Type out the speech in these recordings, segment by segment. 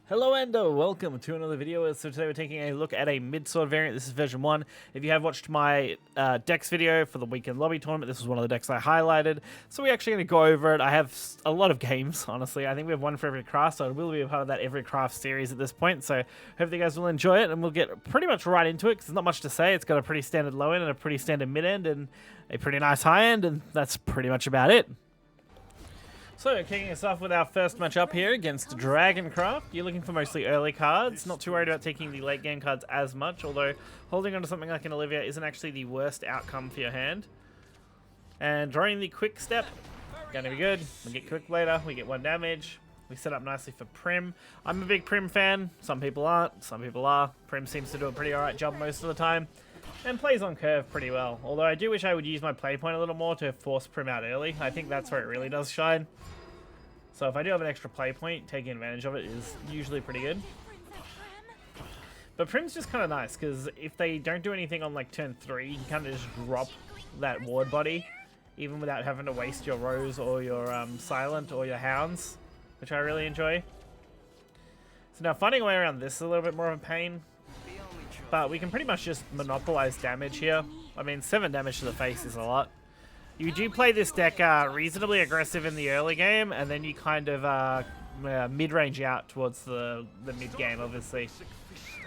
Hello and welcome to another video. So today we're taking a look at a mid-sword variant. This is version 1. If you have watched my decks video for the weekend lobby tournament, this was one of the decks I highlighted. So we're actually going to go over it. I have a lot of games, honestly. I think we have one for every craft, so it will be a part of that every craft series at this point. So hope you guys will enjoy it, and we'll get pretty much right into it because there's not much to say. It's got a pretty standard low end and a pretty standard mid end and a pretty nice high end, and that's pretty much about it. So, kicking us off with our first matchup here against Dragoncraft. You're looking for mostly early cards, not too worried about taking the late game cards as much, although holding on to something like an Olivia isn't actually the worst outcome for your hand. And drawing the quick step, gonna be good. We get quick later, we get 1 damage. We set up nicely for Prim. I'm a big Prim fan, some people aren't, some people are. Prim seems to do a pretty alright job most of the time. And plays on curve pretty well, although I do wish I would use my play point a little more to force Prim out early. I think that's where it really does shine. So if I do have an extra play point, taking advantage of it is usually pretty good. But Prim's just kind of nice, because if they don't do anything on like turn 3, you can kind of just drop that ward body, even without having to waste your Rose or your Silent or your Hounds, which I really enjoy. So now finding a way around this is a little bit more of a pain, but we can pretty much just monopolize damage here. I mean, 7 damage to the face is a lot. You do play this deck reasonably aggressive in the early game, and then you kind of mid-range out towards the mid-game, obviously.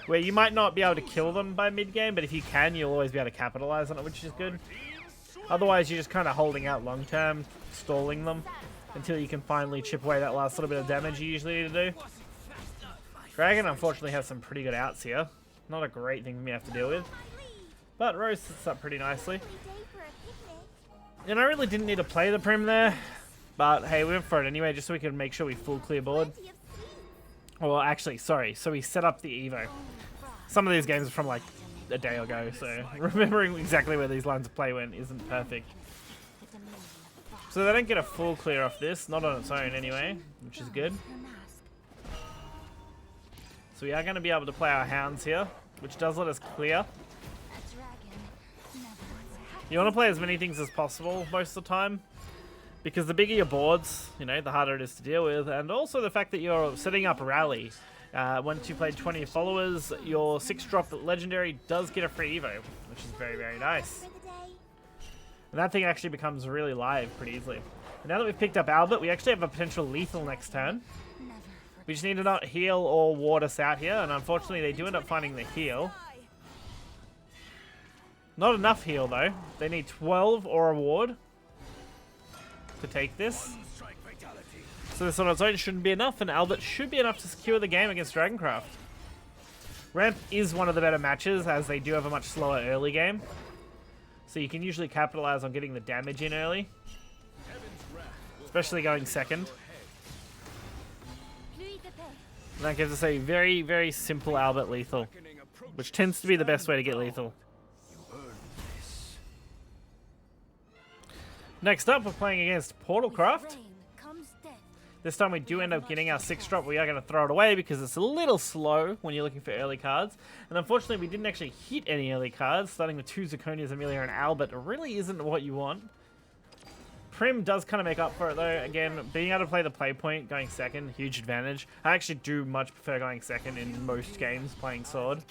Where you might not be able to kill them by mid-game, but if you can, you'll always be able to capitalize on it, which is good. Otherwise, you're just kind of holding out long-term, stalling them, until you can finally chip away that last little bit of damage you usually need to do. Dragon, unfortunately, has some pretty good outs here. Not a great thing for me to have to deal with. But Rose sits up pretty nicely. And I really didn't need to play the Prim there, but hey, we went for it anyway, just so we could make sure we full clear board. Well, actually, sorry, so we set up the Evo. Some of these games are from like a day ago, so remembering exactly where these lines of play went isn't perfect. So they don't get a full clear off this, not on its own anyway, which is good. So we are going to be able to play our Hounds here, which does let us clear. You want to play as many things as possible most of the time, because the bigger your boards, you know, the harder it is to deal with, and also the fact that you're setting up Rally. Once you played 20 followers, your 6-drop Legendary does get a free Evo, which is very, very nice. And that thing actually becomes really live pretty easily. And now that we've picked up Albert, we actually have a potential lethal next turn. We just need to not heal or ward us out here, and unfortunately they do end up finding the heal. Not enough heal though. They need 12 or a ward to take this. So this on its own shouldn't be enough, and Albert should be enough to secure the game against Dragoncraft. Ramp is one of the better matches, as they do have a much slower early game. So you can usually capitalize on getting the damage in early, especially going second. And that gives us a very, very simple Albert lethal, which tends to be the best way to get lethal. Next up, we're playing against Portalcraft. This time we do end up getting our 6-drop. We are going to throw it away because it's a little slow when you're looking for early cards. And unfortunately, we didn't actually hit any early cards. Starting with 2 Zirconias, Amelia, and Albert really isn't what you want. Prim does kind of make up for it though. Again, being able to play the play point, going second, huge advantage. I actually do much prefer going second in most games playing Sword.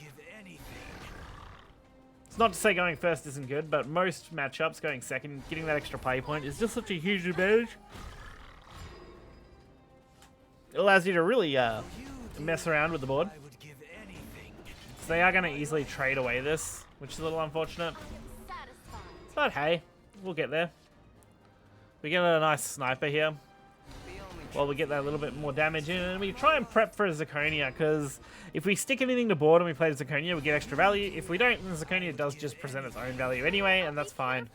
It's not to say going first isn't good, but most matchups going second, getting that extra play point is just such a huge advantage. It allows you to really mess around with the board. So they are going to easily trade away this, which is a little unfortunate. But hey, we'll get there. We get a nice sniper here. Well, we get that little bit more damage in, and we try and prep for a Zirconia, because if we stick anything to board and we play the Zirconia, we get extra value. If we don't, then the Zirconia does just present its own value anyway, and that's fine.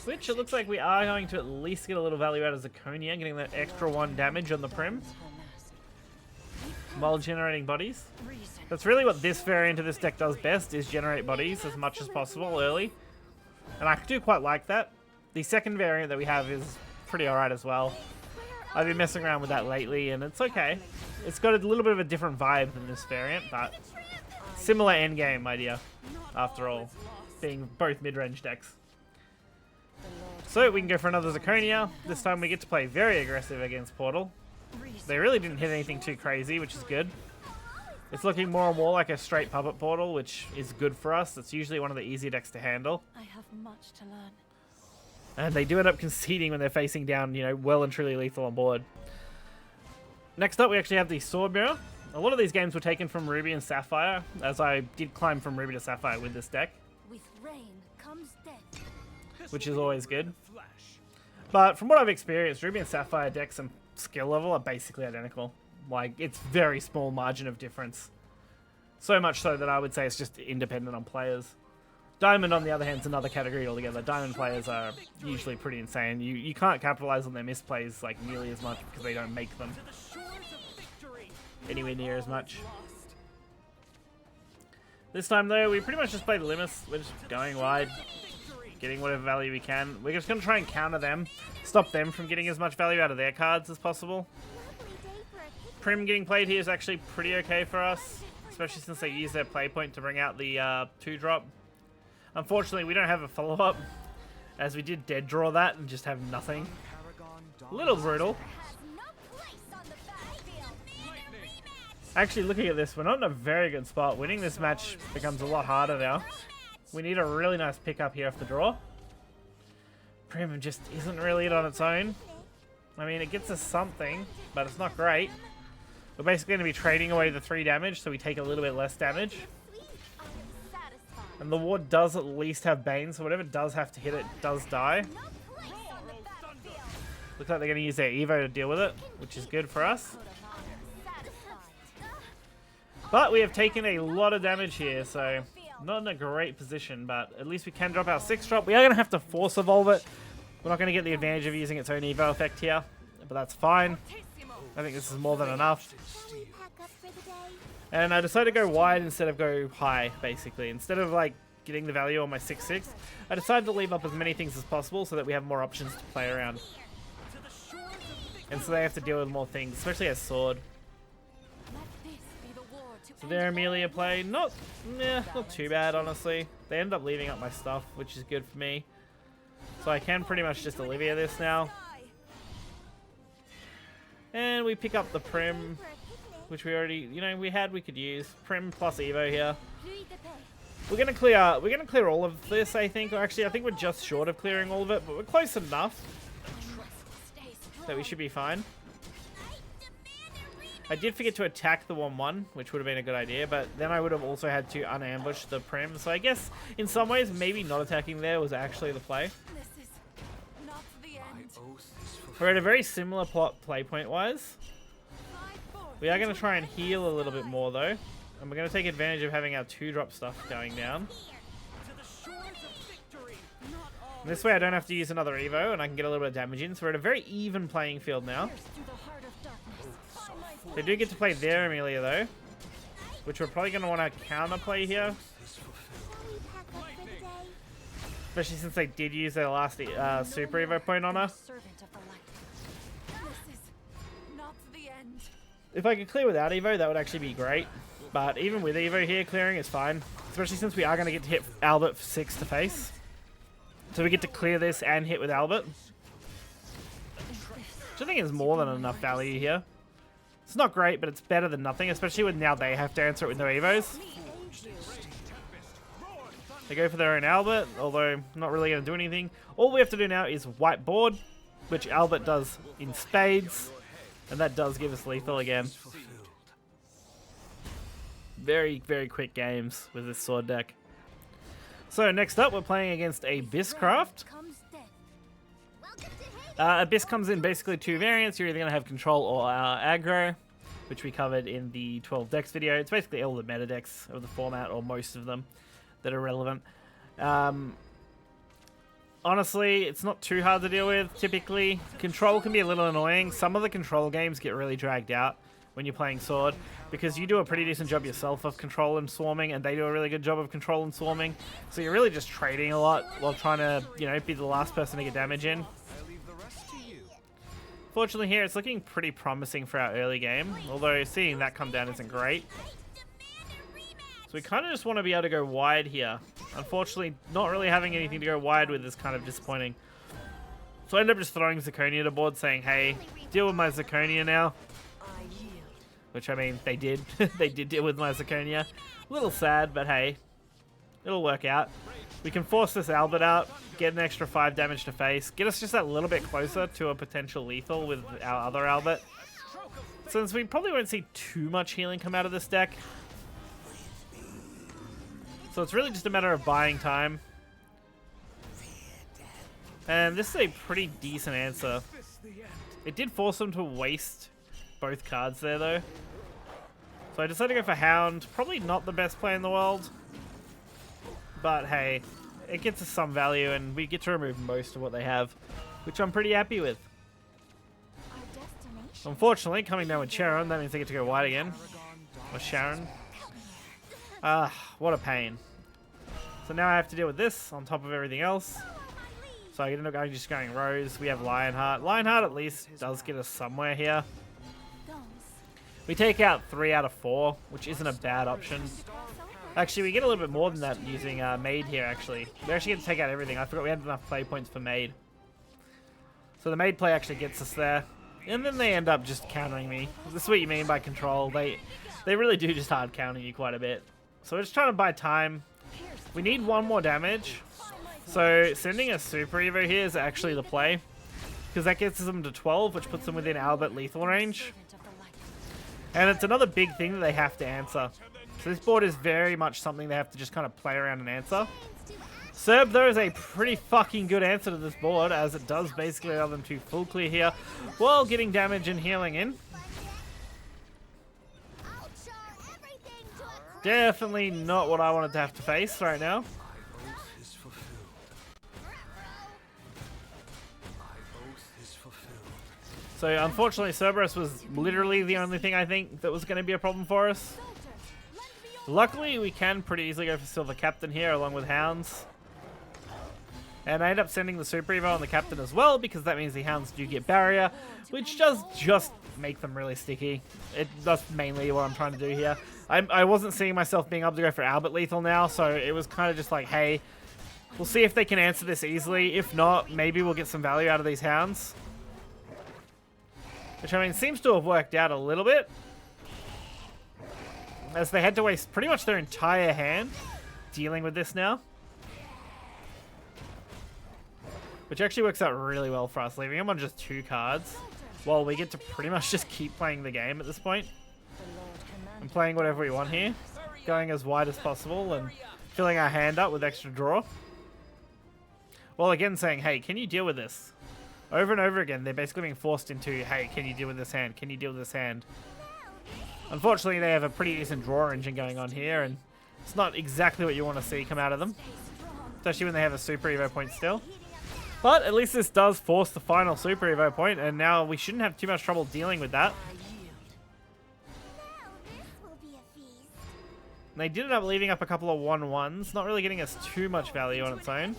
Which, it looks like we are going to at least get a little value out of Zirconia, getting that extra 1 damage on the Prim, while generating bodies. That's really what this variant of this deck does best, is generate bodies as much as possible early. And I do quite like that. The second variant that we have is pretty alright as well. I've been messing around with that lately, and it's okay. It's got a little bit of a different vibe than this variant, but similar endgame idea, after all, being both mid-range decks. So we can go for another Zirconia. This time we get to play very aggressive against Portal. They really didn't hit anything too crazy, which is good. It's looking more and more like a straight puppet portal, which is good for us. It's usually one of the easier decks to handle. I have much to learn. And they do end up conceding when they're facing down, you know, well and truly lethal on board. Next up, we actually have the Sword Mirror. A lot of these games were taken from Ruby and Sapphire, as I did climb from Ruby to Sapphire with this deck, With rain comes death. which is always good. But from what I've experienced, Ruby and Sapphire decks and skill level are basically identical. Like, it's very small margin of difference. So much so that I would say it's just independent on players. Diamond, on the other hand, is another category altogether. Diamond players are usually pretty insane. You can't capitalize on their misplays like nearly as much because they don't make them anywhere near as much. This time, though, we pretty much just play the limits. We're just going wide, getting whatever value we can. We're just going to try and counter them, stop them from getting as much value out of their cards as possible. Prim getting played here is actually pretty okay for us, especially since they use their play point to bring out the 2-drop. Unfortunately, we don't have a follow-up, as we did dead draw that and just have nothing. A little brutal. Actually, looking at this, we're not in a very good spot. Winning this match becomes a lot harder now. We need a really nice pickup here off the draw. Prim just isn't really it on its own. I mean, it gets us something, but it's not great. We're basically going to be trading away the 3 damage, so we take a little bit less damage. And the ward does at least have Bane, so whatever does have to hit it does die. Looks like they're going to use their Evo to deal with it, which is good for us. But we have taken a lot of damage here, so not in a great position, but at least we can drop our 6-drop. We are going to have to force evolve it. We're not going to get the advantage of using its own Evo effect here, but that's fine. I think this is more than enough. And I decided to go wide instead of go high, basically. Instead of like getting the value on my 6/6, I decided to leave up as many things as possible so that we have more options to play around. And so they have to deal with more things, especially as sword. So their Amelia play, not too bad, honestly. They end up leaving up my stuff, which is good for me. So I can pretty much just Olivia this now. And we pick up the Prim, which we already, we could use. Prim plus Evo here. We're gonna clear all of this, I think. Or actually, I think we're just short of clearing all of it, but we're close enough that we should be fine. I did forget to attack the 1/1, which would have been a good idea, but then I would have also had to unambush the Prim. So I guess, in some ways, maybe not attacking there was actually the play. We're at a very similar plot play point-wise. We are going to try and heal a little bit more, though. And we're going to take advantage of having our 2-drop stuff going down. And this way I don't have to use another Evo, and I can get a little bit of damage in. So we're at a very even playing field now. They do get to play their Amelia, though, which we're probably going to want to counterplay here. Especially since they did use their last Super Evo point on her. If I could clear without Evo, that would actually be great. But even with Evo here, clearing is fine. Especially since we are going to get to hit Albert for 6 to face. So we get to clear this and hit with Albert. Which I think is more than enough value here. It's not great, but it's better than nothing. Especially when now they have to answer it with no Evos. They go for their own Albert, although not really going to do anything. All we have to do now is whiteboard, which Albert does in spades. And that does give us lethal again. Very, very quick games with this sword deck. So next up, we're playing against a Biscraft. Abyss comes in basically 2 variants. You're either going to have control or aggro, which we covered in the 12 decks video. It's basically all the meta decks of the format, or most of them, that are relevant. Honestly, it's not too hard to deal with, typically. Control can be a little annoying. Some of the control games get really dragged out when you're playing Sword, because you do a pretty decent job yourself of control and swarming, and they do a really good job of control and swarming. So you're really just trading a lot while trying to, be the last person to get damage in. Fortunately here, it's looking pretty promising for our early game, although seeing that come down isn't great. So we kind of just want to be able to go wide here. Unfortunately, not really having anything to go wide with is kind of disappointing. So I end up just throwing Zirconia to board, saying, hey, deal with my Zirconia now. which I mean, they did. They did deal with my Zirconia. A little sad, but hey, it'll work out. We can force this Albert out, get an extra 5 damage to face, get us just that little bit closer to a potential lethal with our other Albert. Since we probably won't see too much healing come out of this deck. So it's really just a matter of buying time. And this is a pretty decent answer. It did force them to waste both cards there though. So I decided to go for Hound. Probably not the best play in the world. But hey, it gets us some value and we get to remove most of what they have, which I'm pretty happy with. Unfortunately, coming down with Sharon, that means they get to go white again. Or Sharon. What a pain. So now I have to deal with this on top of everything else. So I end up just going Rose. We have Lionheart. Lionheart at least does get us somewhere here. We take out 3 out of 4, which isn't a bad option. Actually, we get a little bit more than that using Maid here, actually. We actually get to take out everything. I forgot we had enough play points for Maid. So the Maid play actually gets us there. And then they end up just countering me. This is what you mean by control. They really do just hard counter you quite a bit. So we're just trying to buy time. We need 1 more damage. So sending a Super Evo here is actually the play. Because that gets them to 12, which puts them within Albert lethal range. And it's another big thing that they have to answer. So this board is very much something they have to just kind of play around and answer. Serb, though, is a pretty fucking good answer to this board, as it does basically allow them to full clear here while getting damage and healing in. Definitely not what I wanted to have to face right now. So unfortunately, Cerberus was literally the only thing I think that was going to be a problem for us. Luckily, we can pretty easily go for Silver Captain here along with Hounds. And I end up sending the Super Evo on the Captain as well, because that means the Hounds do get Barrier, which does just make them really sticky. That's mainly what I'm trying to do here. I wasn't seeing myself being able to go for Albert Lethal now, so it was kind of just like, hey, we'll see if they can answer this easily. If not, maybe we'll get some value out of these Hounds. Which, I mean, seems to have worked out a little bit, as they had to waste pretty much their entire hand dealing with this now. Which actually works out really well for us, leaving them on just 2 cards. While we get to pretty much just keep playing the game at this point. And playing whatever we want here. Going as wide as possible and filling our hand up with extra draw. While again saying, hey, can you deal with this? Over and over again, they're basically being forced into, hey, can you deal with this hand? Can you deal with this hand? Unfortunately, they have a pretty decent draw engine going on here, and it's not exactly what you want to see come out of them. Especially when they have a Super Evo point still. But at least this does force the final Super Evo point, and now we shouldn't have too much trouble dealing with that. And they did end up leaving up a couple of 1/1s, not really getting us too much value on its own.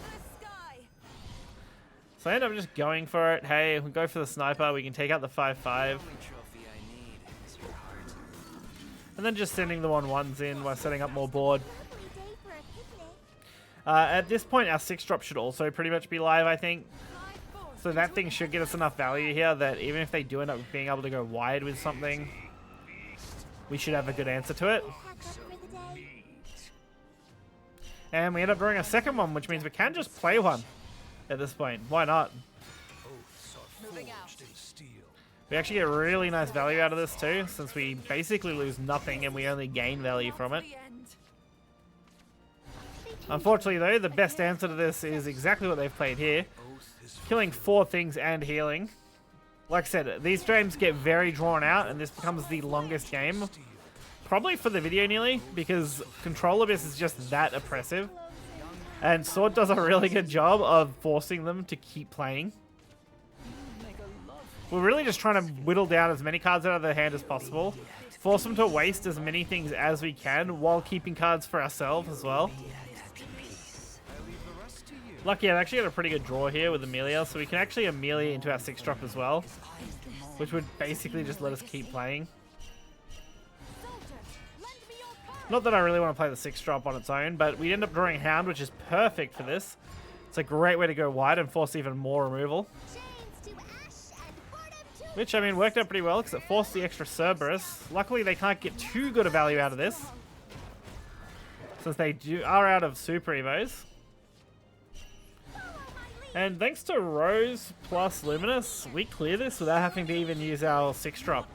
So I end up just going for it. Hey, we go for the sniper, we can take out the 5/5. And then just sending the 1/1s in while setting up more board. At this point, our 6-drop should also pretty much be live, I think. So that thing should get us enough value here that even if they do end up being able to go wide with something, we should have a good answer to it. And we end up drawing a second one, which means we can just play one at this point. Why not? We actually get really nice value out of this too, since we basically lose nothing and we only gain value from it. Unfortunately though, the best answer to this is exactly what they've played here. Killing 4 things and healing. Like I said, these streams get very drawn out and this becomes the longest game. Probably for the video nearly, because Control Abyss is just that oppressive. And Sword does a really good job of forcing them to keep playing. We're really just trying to whittle down as many cards out of their hand as possible. Force them to waste as many things as we can while keeping cards for ourselves as well. Lucky, I've actually got a pretty good draw here with Amelia, so we can actually Amelia into our 6-drop as well. Which would basically just let us keep playing. Not that I really want to play the 6-drop on its own, but we end up drawing Hound, which is perfect for this. It's a great way to go wide and force even more removal. Which, I mean, worked out pretty well because it forced the extra Cerberus. Luckily, they can't get too good a value out of this, since they are out of Super Evos. And thanks to Rose plus Luminous, we clear this without having to even use our 6-drop.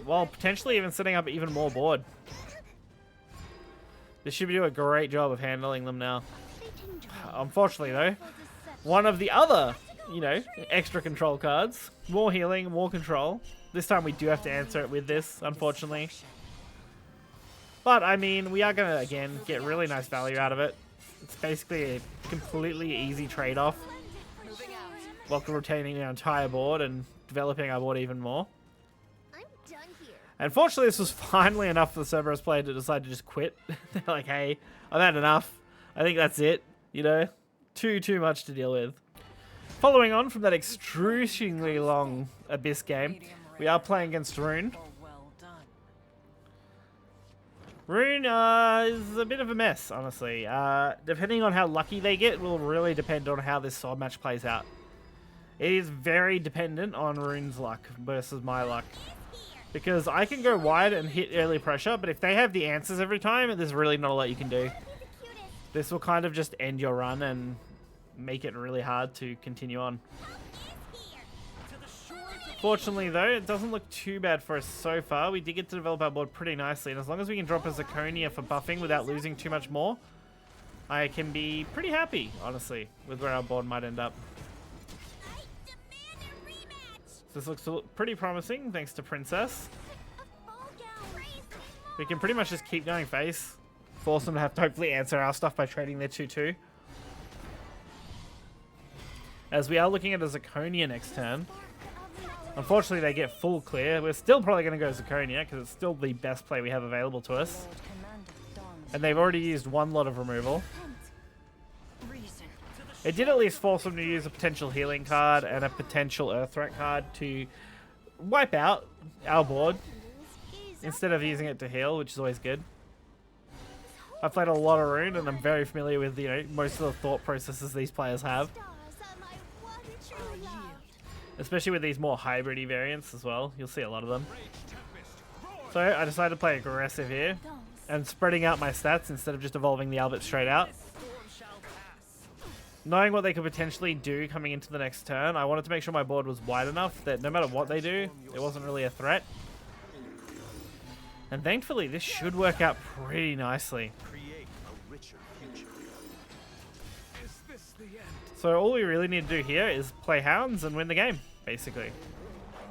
While potentially even setting up even more board. This should do a great job of handling them now. Unfortunately though, one of the other, you know, extra control cards, more healing, more control. This time we do have to answer it with this, unfortunately. But I mean, we are going to, again, get really nice value out of it. It's basically a completely easy trade-off, while retaining our entire board and developing our board even more. And fortunately, this was finally enough for the Cerberus player to decide to just quit. They're like, hey, I've had enough. I think that's it. You know, too much to deal with. Following on from that excruciatingly long Abyss game, we are playing against Rune. Rune is a bit of a mess, honestly. Depending on how lucky they get will really depend on how this sword match plays out. It is very dependent on Rune's luck versus my luck. Because I can go wide and hit early pressure, but if they have the answers every time, there's really not a lot you can do. This will kind of just end your run and make it really hard to continue on. Fortunately though, it doesn't look too bad for us so far. We did get to develop our board pretty nicely, and as long as we can drop a Zirconia for buffing without losing too much more, I can be pretty happy, honestly, with where our board might end up. This looks pretty promising, thanks to Princess. We can pretty much just keep going face. Force them to have to hopefully answer our stuff by trading their 2-2. As we are looking at a Zirconia next turn. Unfortunately, they get full clear. We're still probably going to go Zirconia, because it's still the best play we have available to us. And they've already used one lot of removal. It did at least force them to use a potential healing card and a potential Earth Threat card to wipe out our board, instead of using it to heal, which is always good. I've played a lot of Rune, and I'm very familiar with, you know, most of the thought processes these players have. Especially with these more hybrid-y variants as well. You'll see a lot of them. So I decided to play aggressive here, and spreading out my stats instead of just evolving the Albert straight out. Knowing what they could potentially do coming into the next turn, I wanted to make sure my board was wide enough that no matter what they do, it wasn't really a threat. And thankfully, this should work out pretty nicely. So all we really need to do here is play Hounds and win the game, basically.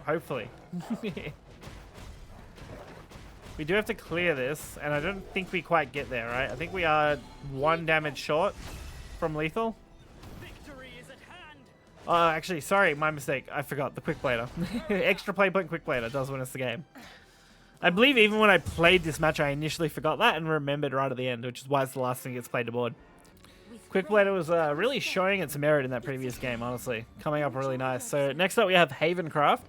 Hopefully. We do have to clear this, and I don't think we quite get there, right? I think we are 1 damage short from lethal. Actually, sorry, my mistake. I forgot the Quick Blader. Extra play point Quick Blader does win us the game. I believe even when I played this match, I initially forgot that and remembered right at the end, which is why it's the last thing that gets played to board. Quick Blader was really showing its merit in that previous game, honestly. Coming up really nice. So next up we have Havencraft.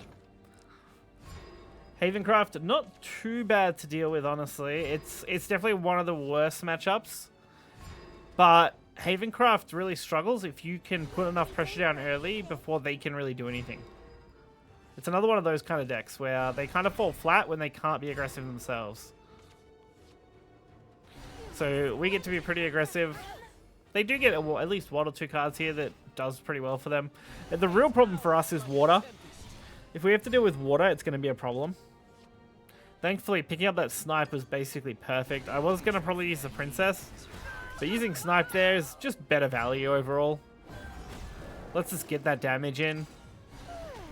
Havencraft, not too bad to deal with, honestly. It's definitely one of the worst matchups. But Havencraft really struggles if you can put enough pressure down early before they can really do anything. It's another one of those kind of decks where they kind of fall flat when they can't be aggressive themselves. So we get to be pretty aggressive. They do get at least 1 or 2 cards here that does pretty well for them. And the real problem for us is water. If we have to deal with water, it's going to be a problem. Thankfully, picking up that snipe was basically perfect. I was going to probably use the Princess, but using snipe there is just better value overall. Let's just get that damage in.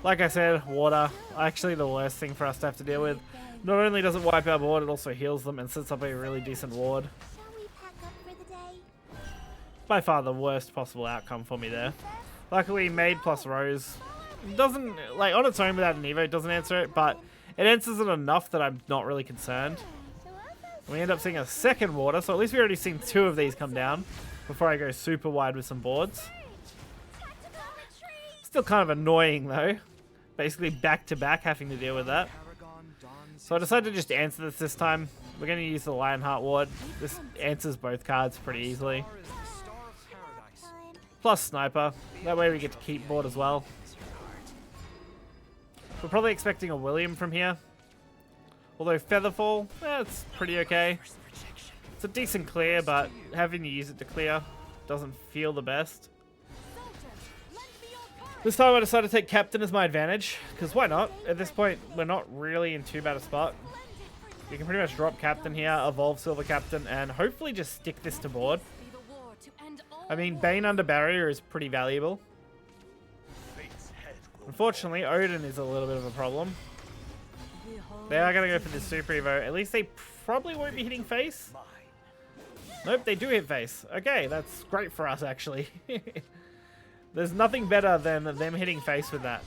Like I said, water, actually the worst thing for us to have to deal with. Not only does it wipe our board, it also heals them and sets up a really decent ward. By far the worst possible outcome for me there. Luckily, Maid plus Rose doesn't, like, on its own without an Evo, doesn't answer it, but it answers it enough that I'm not really concerned. We end up seeing a second water, so at least we've already seen 2 of these come down before I go super wide with some boards. Still kind of annoying though. Basically back to back having to deal with that. So I decided to just answer this time. We're going to use the Lionheart ward. This answers both cards pretty easily. Plus Sniper. That way we get to keep board as well. We're probably expecting a William from here. Although Featherfall, it's pretty okay. It's a decent clear, but having to use it to clear doesn't feel the best. This time I decided to take Captain as my advantage, because why not? At this point, we're not really in too bad a spot. We can pretty much drop Captain here, evolve Silver Captain, and hopefully just stick this to board. I mean, Bane under barrier is pretty valuable. Unfortunately, Odin is a little bit of a problem. They are going to go for this Super Evo. At least they probably won't be hitting face. Nope, they do hit face. Okay, that's great for us, actually. There's nothing better than them hitting face with that.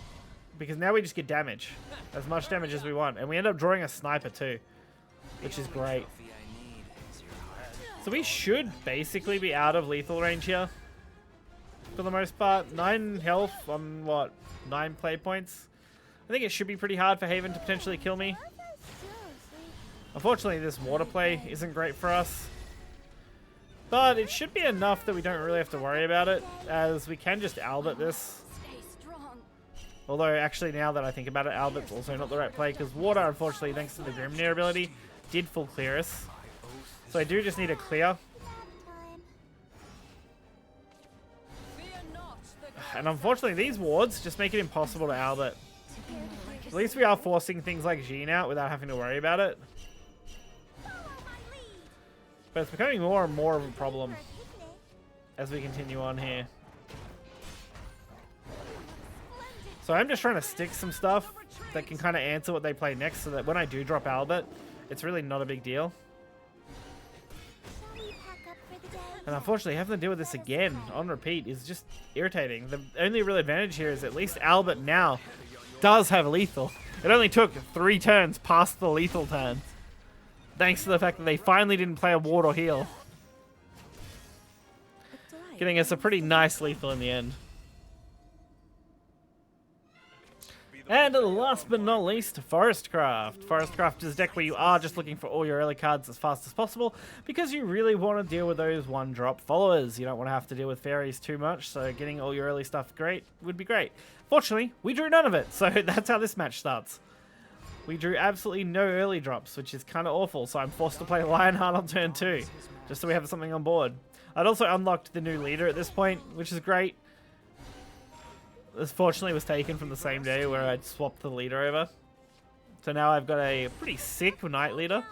Because now we just get damage. As much damage as we want. And we end up drawing a sniper too. Which is great. So we should basically be out of lethal range here. For the most part. 9 health on what? 9 play points? I think it should be pretty hard for Haven to potentially kill me. Unfortunately, this water play isn't great for us. But it should be enough that we don't really have to worry about it, as we can just Albert this. Although, actually, now that I think about it, Albert's also not the right play, because water, unfortunately, thanks to the Grimnir ability, did full clear us. So I do just need a clear. And unfortunately, these wards just make it impossible to Albert. At least we are forcing things like Jean out without having to worry about it. But it's becoming more and more of a problem as we continue on here. So I'm just trying to stick some stuff that can kind of answer what they play next, so that when I do drop Albert, it's really not a big deal. And unfortunately, having to deal with this again on repeat is just irritating. The only real advantage here is at least Albert now does have lethal. It only took 3 turns past the lethal turn. Thanks to the fact that they finally didn't play a ward or heal. Getting us a pretty nice lethal in the end. And last but not least, Forestcraft. Forestcraft is a deck where you are just looking for all your early cards as fast as possible, because you really want to deal with those 1-drop followers. You don't want to have to deal with fairies too much, so getting all your early stuff would be great. Fortunately, we drew none of it, so that's how this match starts. We drew absolutely no early drops, which is kind of awful, so I'm forced to play Lionheart on turn 2, just so we have something on board. I'd also unlocked the new leader at this point, which is great. This fortunately was taken from the same day where I'd swapped the leader over. So now I've got a pretty sick Knight leader.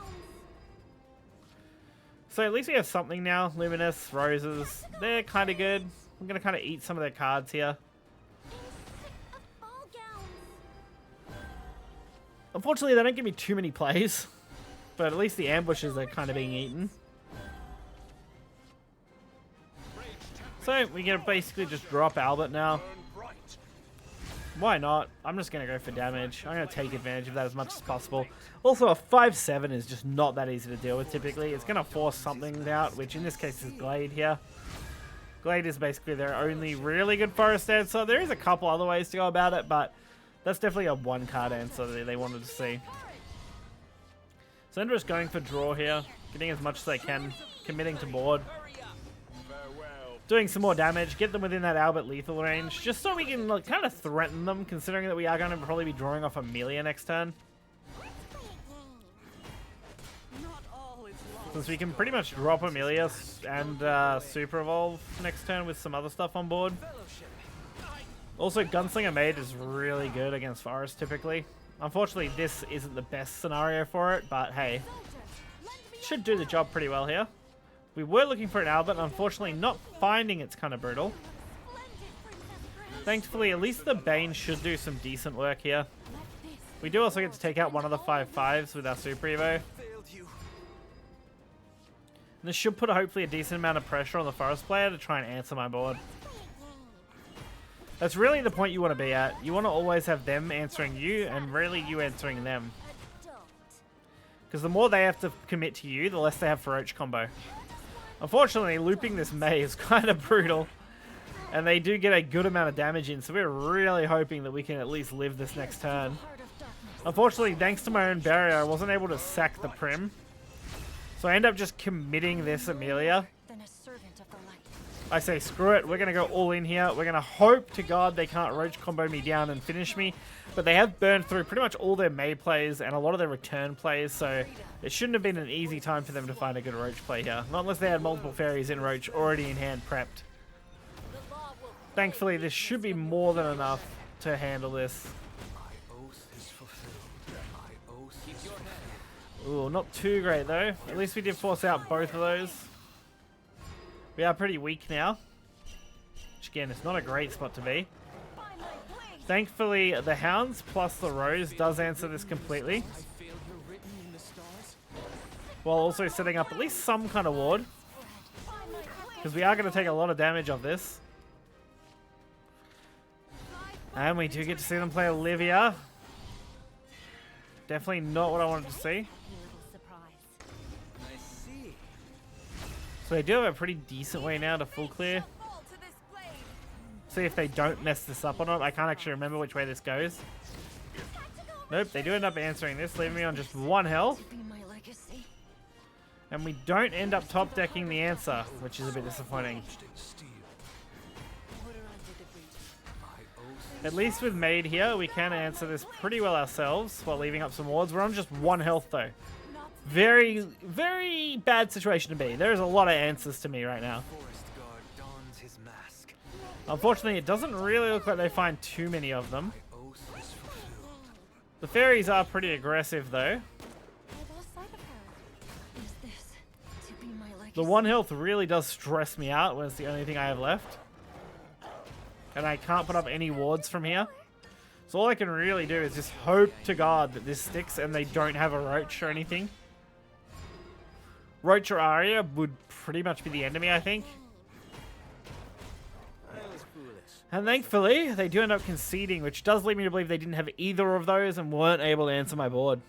So at least we have something now. Luminous, Roses, they're kind of good. I'm going to kind of eat some of their cards here. Unfortunately, they don't give me too many plays, but at least the ambushes are kind of being eaten. So we can basically just drop Albert now. Why not? I'm just going to go for damage. I'm going to take advantage of that as much as possible. Also, a 5/7 is just not that easy to deal with typically. It's going to force something out, which in this case is Glade here. Glade is basically their only really good forest answer. There is a couple other ways to go about it, but that's definitely a 1-card answer that they wanted to see. So they're just going for draw here, getting as much as they can, committing to board. Doing some more damage, get them within that Albert lethal range, just so we can like, kind of threaten them, considering that we are going to probably be drawing off Amelia next turn. Since we can pretty much drop Amelia and Super Evolve next turn with some other stuff on board. Also, Gunslinger Maid is really good against Forest typically. Unfortunately, this isn't the best scenario for it, but hey, should do the job pretty well here. We were looking for an Albert, unfortunately not finding it's kind of brutal. Thankfully, at least the Bane should do some decent work here. We do also get to take out one of the 5/5s with our Super Evo. And this should put hopefully a decent amount of pressure on the Forest player to try and answer my board. That's really the point you want to be at. You want to always have them answering you, and really you answering them. Because the more they have to commit to you, the less they have for Roach combo. Unfortunately, looping this May is kind of brutal. And they do get a good amount of damage in, so we're really hoping that we can at least live this next turn. Unfortunately, thanks to my own barrier, I wasn't able to sack the Prim. So I end up just committing this Amelia. I say screw it. We're going to go all in here. We're going to hope to God they can't roach combo me down and finish me. But they have burned through pretty much all their May plays and a lot of their return plays. So it shouldn't have been an easy time for them to find a good roach play here. Not unless they had multiple fairies in roach already in hand prepped. Thankfully, this should be more than enough to handle this. Ooh, not too great though. At least we did force out both of those. We are pretty weak now. Which again, it's not a great spot to be. Thankfully, the Hounds plus the Rose does answer this completely. While also setting up at least some kind of ward. Because we are going to take a lot of damage off this. And we do get to see them play Olivia. Definitely not what I wanted to see. So they do have a pretty decent way now to full clear. See if they don't mess this up or not. I can't actually remember which way this goes. Nope, they do end up answering this, leaving me on just 1 health. And we don't end up top decking the answer, which is a bit disappointing. At least with Maid here, we can answer this pretty well ourselves while leaving up some wards. We're on just 1 health though. Very, very bad situation to be. There's a lot of answers to me right now. Unfortunately, it doesn't really look like they find too many of them. The fairies are pretty aggressive though. The 1 health really does stress me out when it's the only thing I have left. And I can't put up any wards from here. So all I can really do is just hope to God that this sticks and they don't have a roach or anything. Roach or Arya would pretty much be the end of me, I think. And thankfully, they do end up conceding, which does lead me to believe they didn't have either of those and weren't able to answer my board.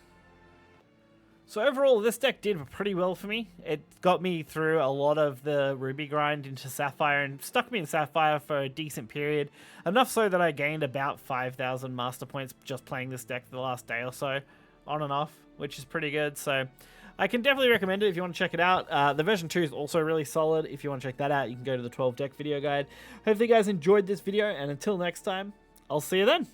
So overall, this deck did pretty well for me. It got me through a lot of the Ruby grind into Sapphire and stuck me in Sapphire for a decent period. Enough so that I gained about 5,000 master points just playing this deck the last day or so, on and off, which is pretty good. So I can definitely recommend it if you want to check it out. The version 2 is also really solid. If you want to check that out, you can go to the 12 deck video guide. Hopefully you guys enjoyed this video, and until next time, I'll see you then.